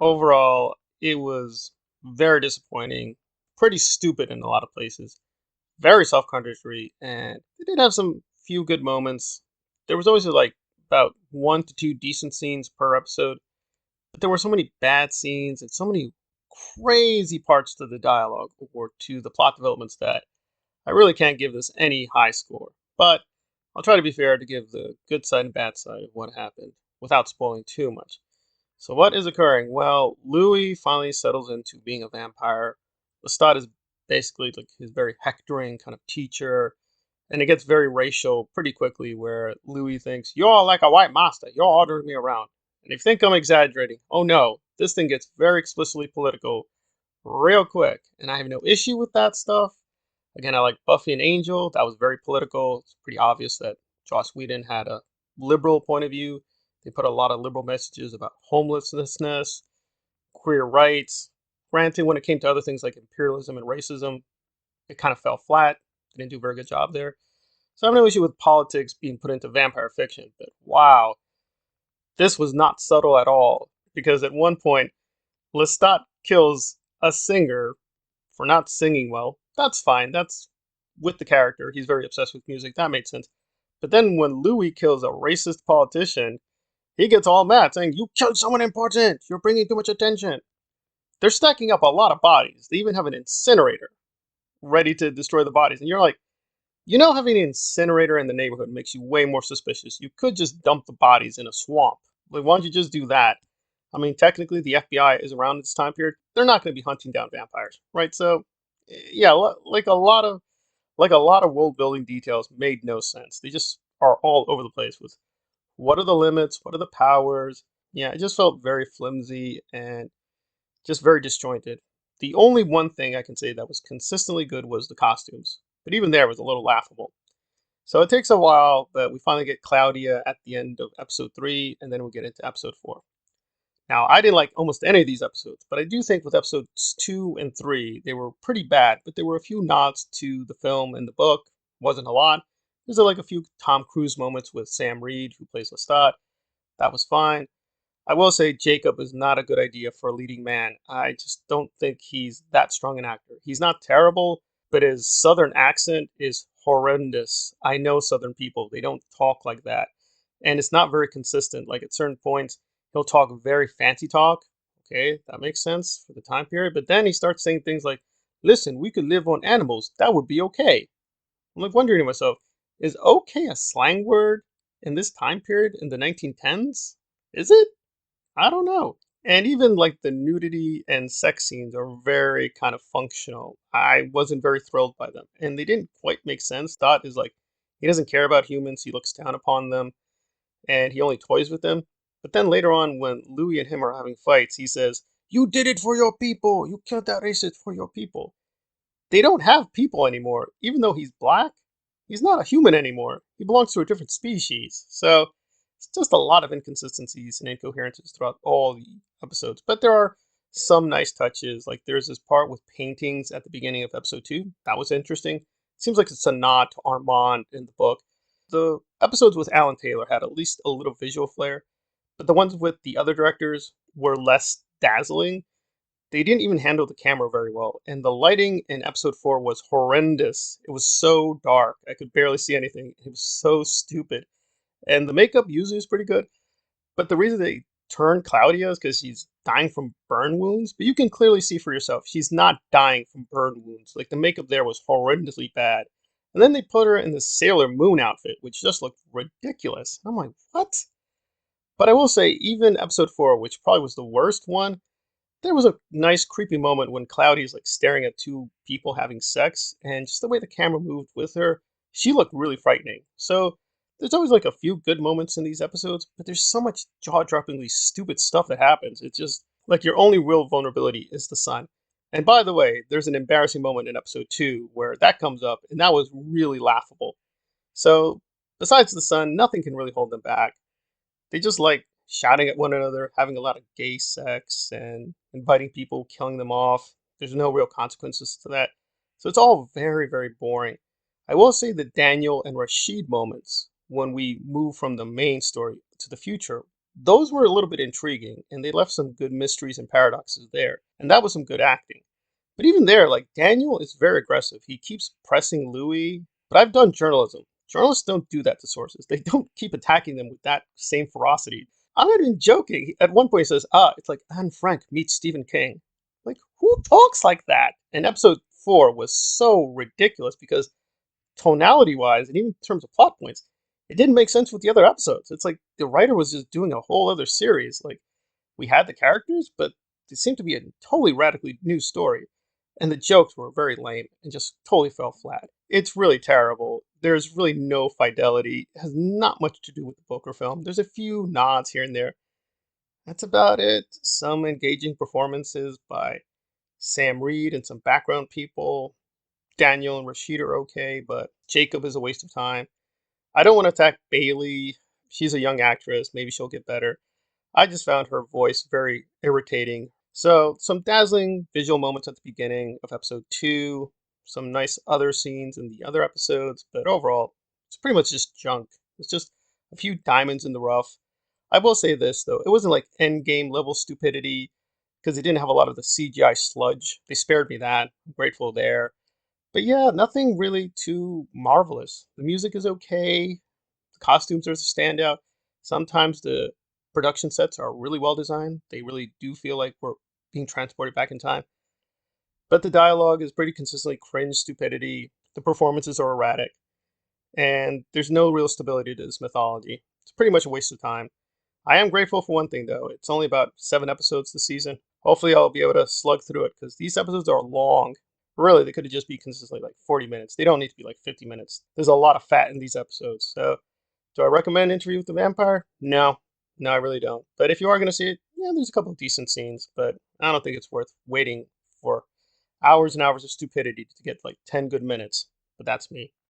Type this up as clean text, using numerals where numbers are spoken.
Overall, it was very disappointing, pretty stupid in a lot of places, very self-contradictory, and it did have some few good moments. There was always like about 1 to 2 decent scenes per episode, but there were so many bad scenes and so many crazy parts to the dialogue or to the plot developments that I really can't give this any high score. But I'll try to be fair to give the good side and bad side of what happened without spoiling too much. So what is occurring? Well, Louis finally settles into being a vampire. Lestat is basically like his very hectoring kind of teacher, and it gets very racial pretty quickly where Louis thinks, "You're like a white master, you're ordering me around." And if you think I'm exaggerating, oh no, this thing gets very explicitly political real quick. And I have no issue with that stuff. Again, I like Buffy and Angel. That was very political. It's pretty obvious that Joss Whedon had a liberal point of view. They put a lot of liberal messages about homelessness, queer rights. Granted, when it came to other things like imperialism and racism, it kind of fell flat. They didn't do a very good job there. So I have no issue with politics being put into vampire fiction. But wow, this was not subtle at all. Because at one point, Lestat kills a singer for not singing well. That's fine. That's with the character. He's very obsessed with music. That made sense. But then when Louis kills a racist politician, he gets all mad, saying, "You killed someone important. You're bringing too much attention." They're stacking up a lot of bodies. They even have an incinerator ready to destroy the bodies. And you're like, having an incinerator in the neighborhood makes you way more suspicious. You could just dump the bodies in a swamp. Like, why don't you just do that? I mean, technically, the FBI is around this time period. They're not going to be hunting down vampires, right? So, yeah, like a lot of world building details made no sense. They just are all over the place with what are the limits, what are the powers. Yeah, it just felt very flimsy and just very disjointed. The only one thing I can say that was consistently good was the costumes, but even there was a little laughable. So it takes a while, but we finally get Claudia at the end of episode 3, and then we get into episode 4. Now, I didn't like almost any of these episodes, but I do think with episodes 2 and 3, they were pretty bad, but there were a few nods to the film and the book. Wasn't a lot. There's like a few Tom Cruise moments with Sam Reed, who plays Lestat. That was fine. I will say Jacob is not a good idea for a leading man. I just don't think he's that strong an actor. He's not terrible, but his southern accent is horrendous. I know southern people, they don't talk like that. And it's not very consistent. Like at certain points, he'll talk very fancy talk. Okay, that makes sense for the time period. But then he starts saying things like, "Listen, we could live on animals. That would be okay." I'm like wondering to myself, is okay a slang word in this time period in the 1910s? Is it? I don't know. And even like the nudity and sex scenes are very kind of functional. I wasn't very thrilled by them. And they didn't quite make sense. Dot is like, he doesn't care about humans, he looks down upon them, and he only toys with them. But then later on, when Louis and him are having fights, he says, "You did it for your people. You killed that racist for your people." They don't have people anymore. Even though he's black, he's not a human anymore. He belongs to a different species. So it's just a lot of inconsistencies and incoherences throughout all the episodes. But there are some nice touches. Like there's this part with paintings at the beginning of episode 2. That was interesting. Seems like it's a nod to Armand in the book. The episodes with Alan Taylor had at least a little visual flair, but the ones with the other directors were less dazzling. They didn't even handle the camera very well, and the lighting in episode 4 was horrendous. It was so dark, I could barely see anything. It was so stupid. And the makeup usually is pretty good, but the reason they turned Claudia is because she's dying from burn wounds, but you can clearly see for yourself, she's not dying from burn wounds. Like the makeup there was horrendously bad. And then they put her in the Sailor Moon outfit, which just looked ridiculous. I'm like, what? But I will say, even episode 4, which probably was the worst one, there was a nice creepy moment when Cloudy's like staring at two people having sex, and just the way the camera moved with her, she looked really frightening. So there's always like a few good moments in these episodes, but there's so much jaw-droppingly stupid stuff that happens. It's just like your only real vulnerability is the sun. And by the way, there's an embarrassing moment in episode 2 where that comes up, and that was really laughable. So besides the sun, nothing can really hold them back. They just like shouting at one another, having a lot of gay sex, and inviting people, killing them off. There's no real consequences to that. So it's all very, very boring. I will say the Daniel and Rashid moments when we move from the main story to the future Those were a little bit intriguing, and they left some good mysteries and paradoxes there, and that was some good acting. But even there, like Daniel is very aggressive. He keeps pressing Louis. But I've done journalism. Journalists don't do that to sources. They don't keep attacking them with that same ferocity. I'm not even joking. At one point, he says, it's like Anne Frank meets Stephen King. Like, who talks like that? And episode 4 was so ridiculous because tonality wise, and even in terms of plot points, it didn't make sense with the other episodes. It's like the writer was just doing a whole other series. Like, we had the characters, but it seemed to be a totally radically new story. And the jokes were very lame and just totally fell flat. It's really terrible. There's really no fidelity. It has not much to do with the book or film. There's a few nods here and there. That's about it. Some engaging performances by Sam Reed and some background people. Daniel and Rashid are okay, but Jacob is a waste of time. I don't want to attack Bailey. She's a young actress. Maybe she'll get better. I just found her voice very irritating. So, some dazzling visual moments at the beginning of episode 2, some nice other scenes in the other episodes, but overall, it's pretty much just junk. It's just a few diamonds in the rough. I will say this, though, it wasn't like end game level stupidity because it didn't have a lot of the CGI sludge. They spared me that. I'm grateful there. But yeah, nothing really too marvelous. The music is okay, the costumes are the standout. Sometimes the production sets are really well designed. They really do feel like we're being transported back in time. But the dialogue is pretty consistently cringe stupidity. The performances are erratic, and there's no real stability to this mythology. It's pretty much a waste of time. I am grateful for one thing though. It's only about 7 episodes this season. Hopefully I'll be able to slug through it because these episodes are long. Really, they could have just be consistently like 40 minutes. They don't need to be like 50 minutes. There's a lot of fat in these episodes. So do I recommend Interview with the Vampire? No. No, I really don't. But if you are going to see it, yeah, there's a couple of decent scenes, but I don't think it's worth waiting for hours and hours of stupidity to get like 10 good minutes. But that's me.